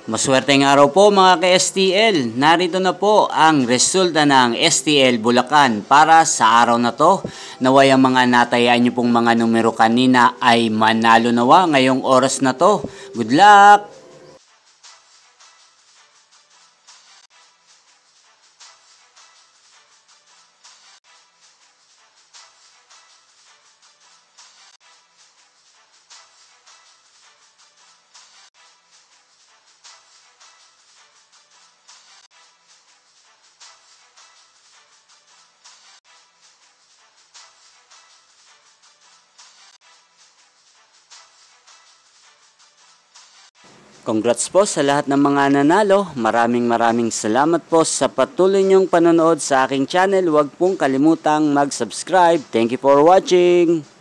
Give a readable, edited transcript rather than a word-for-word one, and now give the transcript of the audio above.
Maswerteng araw po mga ka-STL. Narito na po ang resulta ng STL Bulacan para sa araw na to. Naway ang mga natayaan nyo pong mga numero kanina ay manalo nawa ngayong oras na to. Good luck! Congrats po sa lahat ng mga nanalo. Maraming salamat po sa patuloy niyong panonood sa aking channel. Huwag pong kalimutang mag-subscribe. Thank you for watching!